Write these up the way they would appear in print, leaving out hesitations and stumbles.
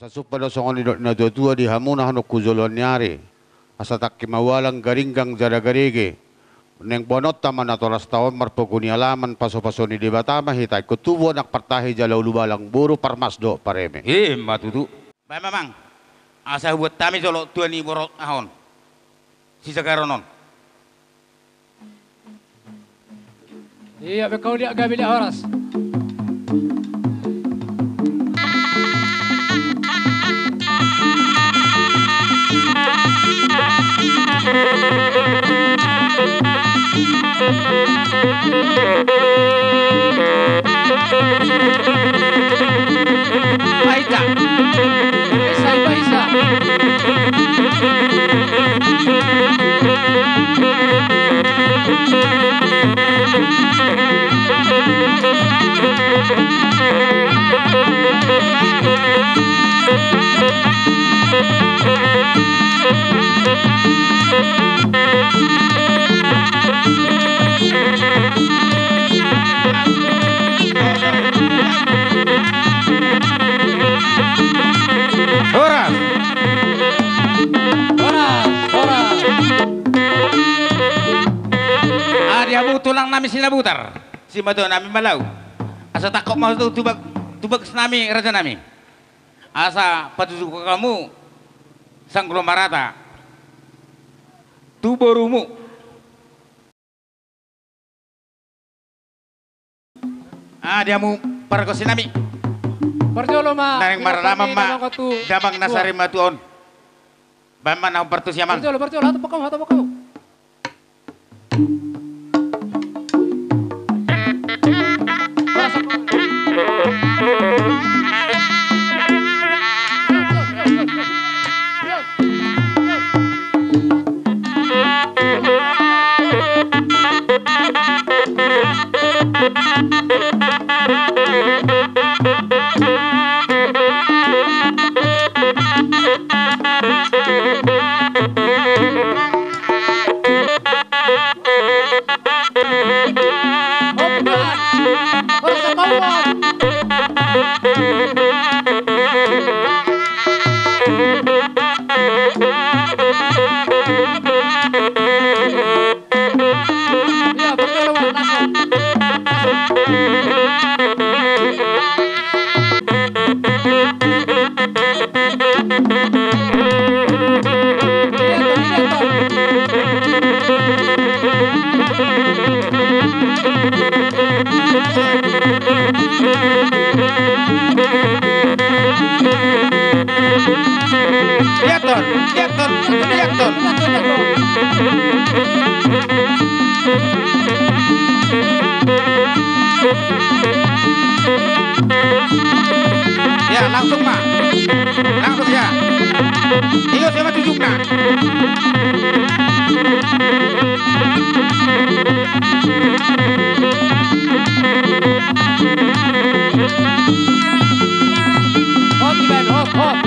Asa supado songon na dua di hamuna hanok kuzolon nyari. Asa tak kimawalang garinggang jada garige. Neng bonot taman atoras taon marpukuni alaman paso-paso ni debatama hitay kutubo nak partahi jalaw lubalang buru parmasdo pareme. Matutu. Ba mamang. Asa buat tami jolo tuan ni borot ahon. Sisa karonon. Iya, bekau dia gabi dia horas. Baita. Baisa. Horas. Dia tulang nami sinabutar. Si mato nami malau. Asa takok mau tu tubag nami raja nami. Asa patuju kamu sang marata. Tu borumu. Dia mu parakosi nami. Berjolo ma. Nareng maralama ma. Damang nasari matuon. Baman ang partus yamang. Berjolo, hatu pakau. Liaton. Ya, langsung Pak. Langsung ya. Ingat sama tunjuknya. Hop, Iban, hop.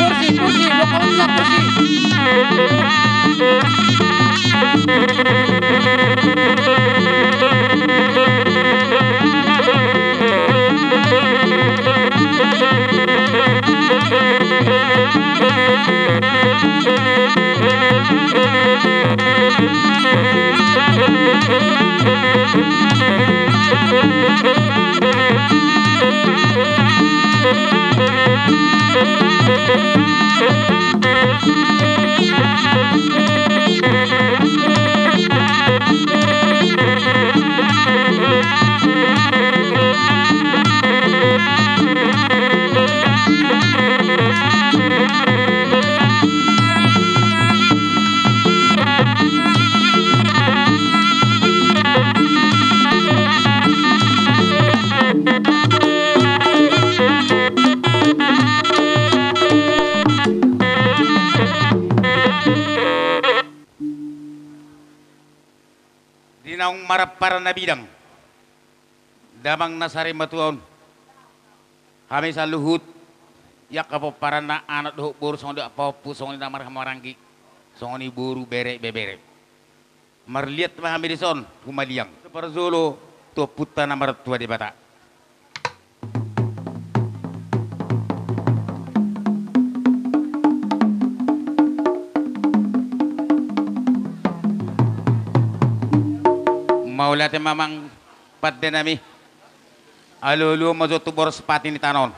Kursi, mau Dinaung marap para nabidang damang nasari matuon kami sa luhut yak apa para na anak doh buru song do apa pusong ni namar hamarangki song ni buru bere bebere marliat mahamidison kumaliang para zolo to puta namar tua di bata maulate mamang pat denami alulu mojo tubor sepati ni tanon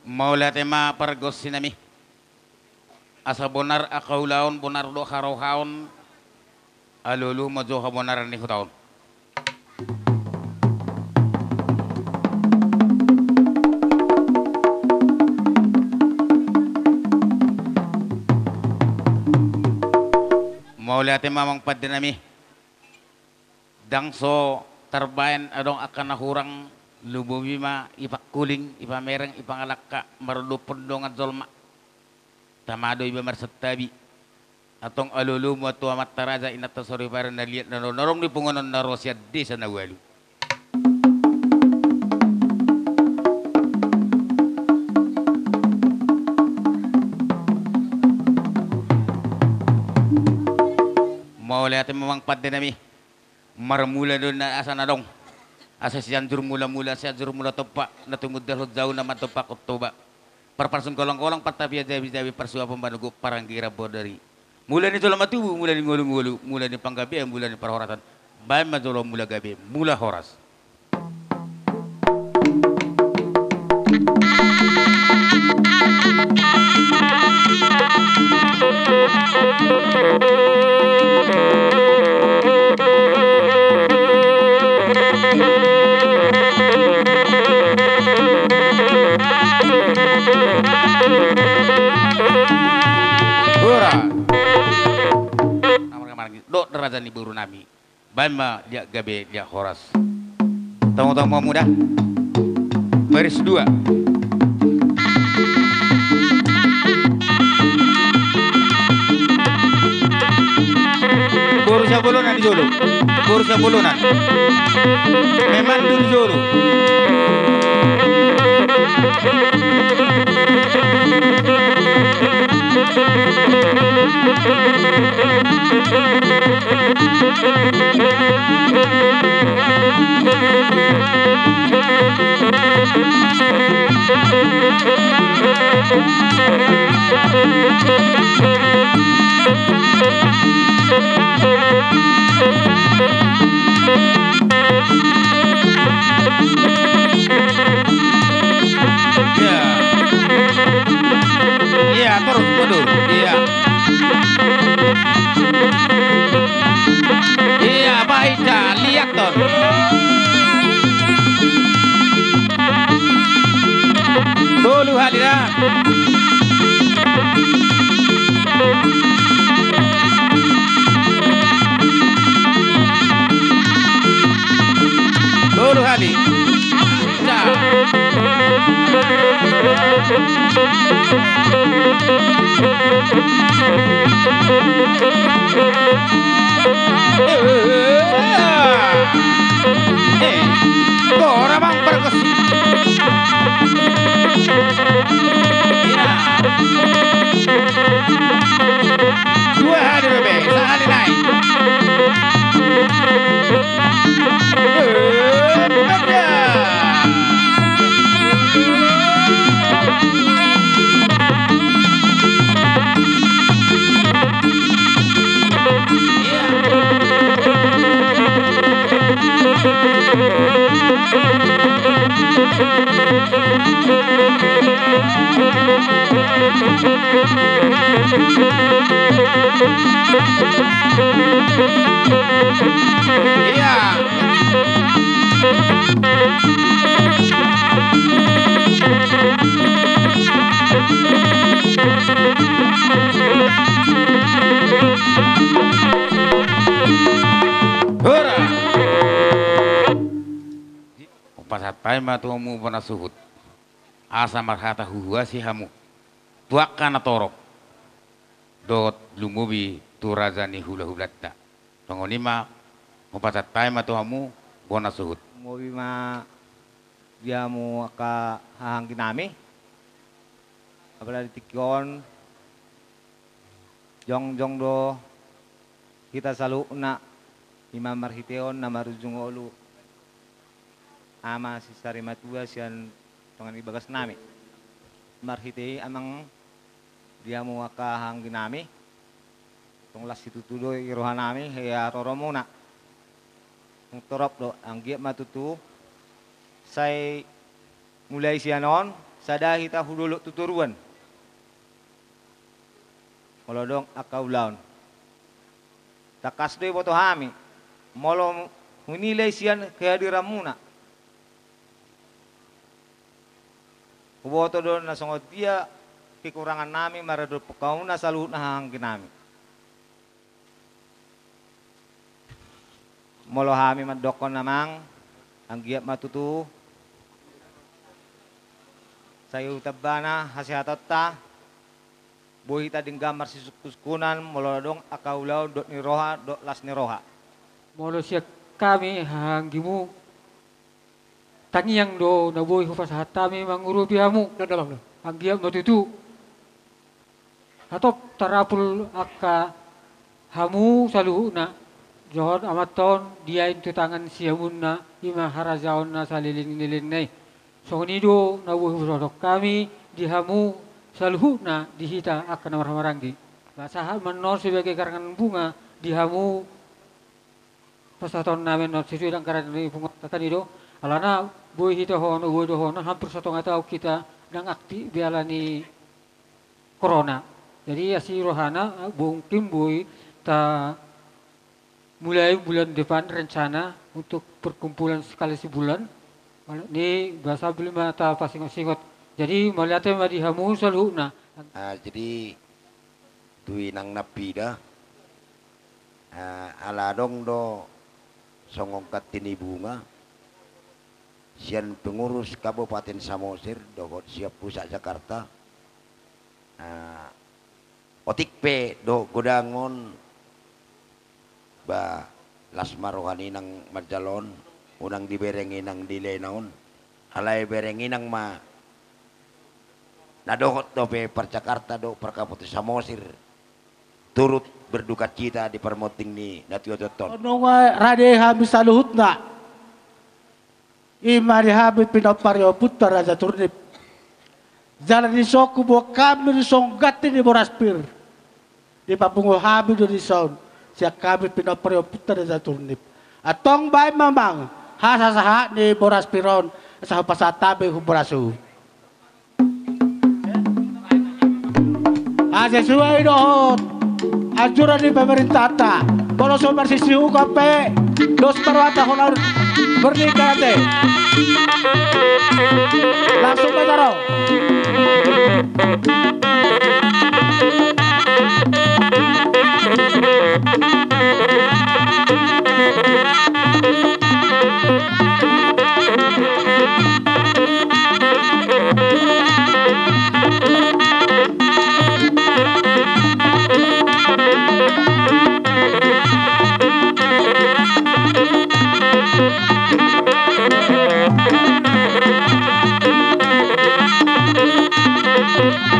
maulate ma pargos sinami asa bonar akaulaon bonar do harohaon alulu mojo habonar ni hutaon maulate mamang paddenami dangso tarbayan adong akan nahurang lubumima ipakuling ipamereng ipangalakka marulupon dongan zolma tamado iba marsetabi atong alulu mo tua mataraja inata sori para naliat norong ni pungonon na rosya desa na walu maulate mamang paddenami marmula doon na asa nadong asa siyanjur mula-mula siyanjur mula topa natungod dahil jauh na matopa kutoba parparsun kolong-kolong patapia jabi-jabi parsuwa pembanugo paranggira bodari mula ni jolo matubu mula ni ngulu-ngulu mula ni panggabi mula ni parhoratan bae majolo mula gabi mula horas do deraja ni buru nami bama dia gabe dia horas tamu-tamu muda baris 2 buru sabulunan di Jolo buru sabulunan memang di Jolo Iya, terus mundur. Iya. Iya, baik dah. Lihat toh. Dulu halira. Dulu hali. Orang bang berkes. Dua hari bebe, sehari naik. Iya. Hura. Pasatay matumu panasuhut. Asa marhata huwa si hamu. Tuak kana torok. Dot lumubi tu raza ni hula hulatta. Pangonima mupatat tayo matuhamu bona suhut. Mo bima dia mo ka hahangin nami. Abala ditikon jong do kita salu na Imam Marhiteon na marujung olu ama si Sarimatua sian pangan ibagas nami. Marhite amang dia mo ka hangin nami. Tong las itu tudo irohan nami ya roromo na. Ang torop do ang giat matutu say mulai sianon sada hita huduluk tuturuan. Molodong akaulaon. Takas doy boto hami. Molo hunilay siyan kehadiran muna. Kuboto doon na sungot dia kekurangan nami maradol pekauna saluhut na hangin nami. Molo hami madokon namang ang giat matutu. Sayo tabana hasihatotta. Buhi ta dinggamar si kuskunan molodong akaulaw dot ni roha dot las ni roha. Molo siya kami hanggimu tangiang do nabuhi hupas hatami mangurupi hamu. Nadalang na. Anggiam no tutu. Atop tarapul akka hamu saluhu na. Johon amaton dia itu tangan siamun na ima harajaon na salilin nilin nay. So nido nabuhi hupas kami dihamu saluhu na dihita akan maranggi. Basahan menor sebagai karangan bunga dihamu pasaton namen not sesuai dengan karangan bunga takan itu. Alana boy hita hono boy dohono hampir 1 tahun kita nang aktif bialani corona. Jadi asi rohana mungkin boy ta mulai bulan depan rencana untuk perkumpulan sekali sebulan. Ini bahasa belum mata pasing-singot. Jadi melihatnya madi hamu selalu na. Jadi tuwi nang napida aladong do songong katini bunga sian pengurus Kabupaten Samosir do siap pusat Jakarta otik pe do godangon ba lasma rohani nang marjalon unang diberengi nang dilenaon alay berengi nang ma nadohot do pe Jakarta do Kabupaten Samosir turut berduka cita di permoting ni Natiototon. Ono nga rade habis saluhut na. Ima di habis pinaparyo putar raja turnip. Jalan di soku bo kami di songgati di boraspir. Di papungo habis do di sound. Siya kami pinaparyo putar raja turnip. Atong bay mamang hasasaha ni boraspiron sa pasatabi hubrasu. Sesuai dohot anjuran di pemerintah ta kalau sumber sisi UKP dos perwata honor bernikah teh langsung bicara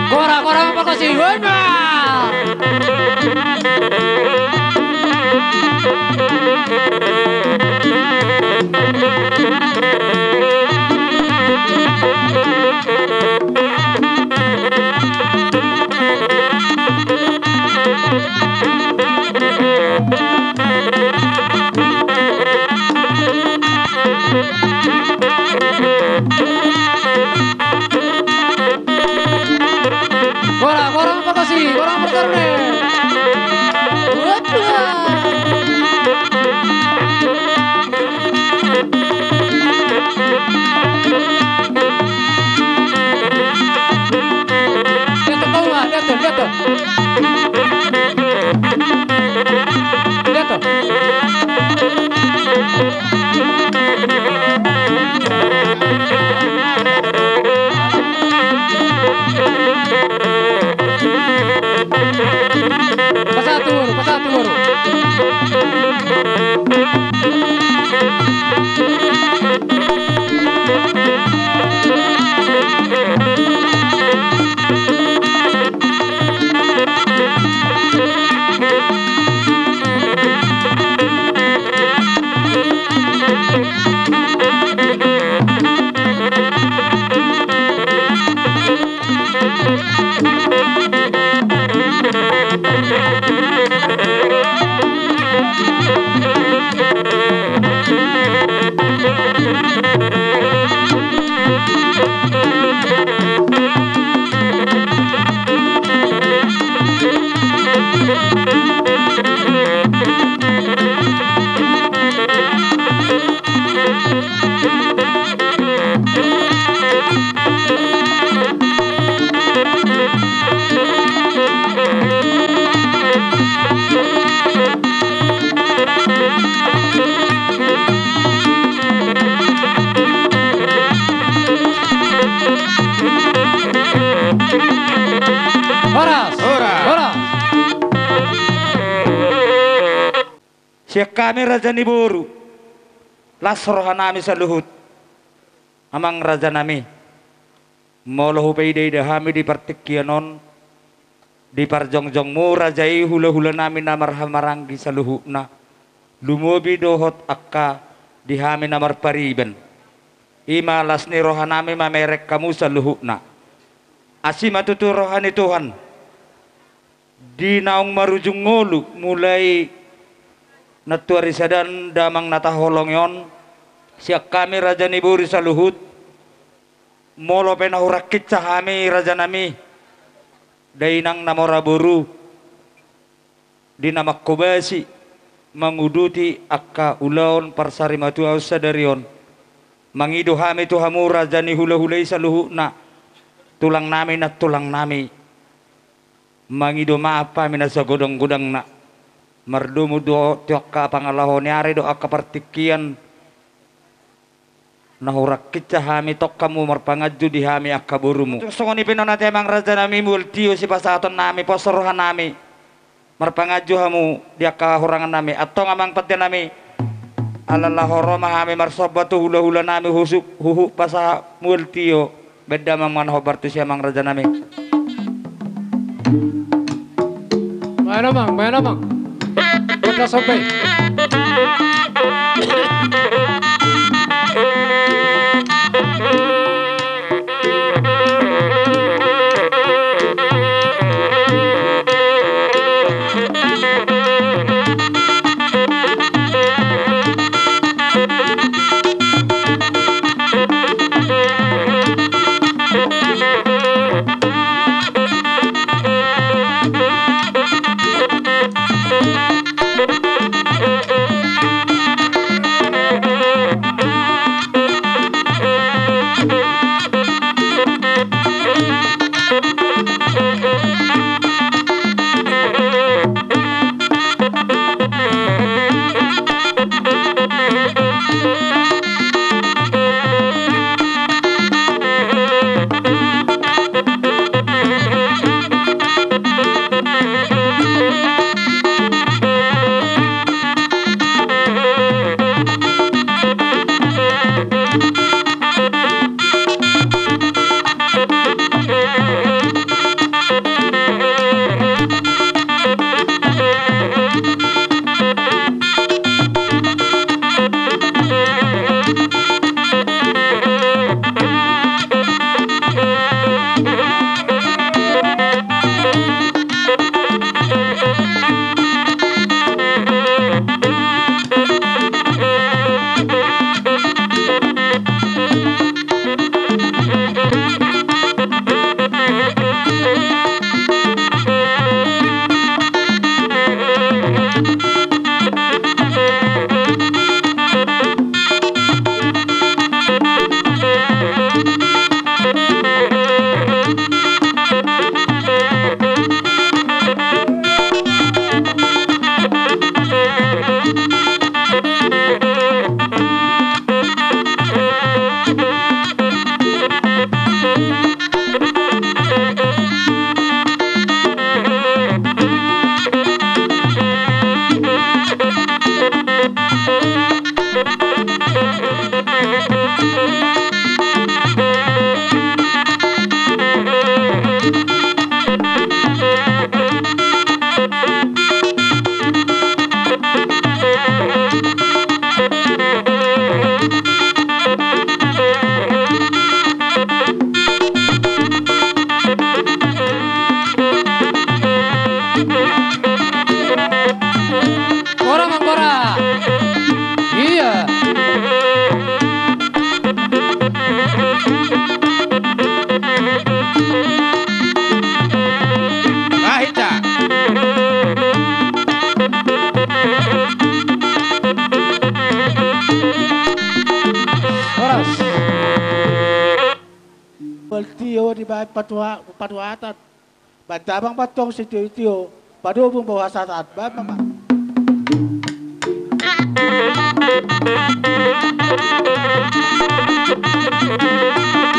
Kora-kora makasih na. Siya kami raja ni Boru. Lasrohan nami sa luhut. Amang raja nami. Moloho payday dahami di partikyanon. Di parjongjong mo rajai hula-hula nami na marhamaranggi sa luhut na. Lumobi dohot akka dihami na marpariben. Imalas ni rohan nami mamerek kamu sa luhut na. Asi matuturohan ni Tuhan. Di naong marujung ngolu mulai natuarisadan damang nataholong yon siak kami raja ni Buri sa luhut molo penahurakit sa kami raja nami dainang namora buru di namak kubasi manguduti akka ulaon parsari matuaw sa darion mangido kami tuhamu raja ni hula-hulay sa luhut na tulang nami na tulang nami mangido maapa mina sa godang-godang na mardumu do tiok ka pangalahon yari do akka partikian nahurak kitsa hami tok kamu marpangadju di hami akka burumu songoni pinon nate mang raja nami multiyo si pasaton nami posorohan nami marpangadju hamu di akka hurangan nami atau ngamang pati nami alala horoma hami marsobatu hula-hula nami husuk huhu pasa multiyo beda mang manhobartu siya mang raja nami Mana mang. Kita sampai. baltio di bahay patuatan. Bantabang patong si Tio, padubong bawah saat Bapak. Thank you.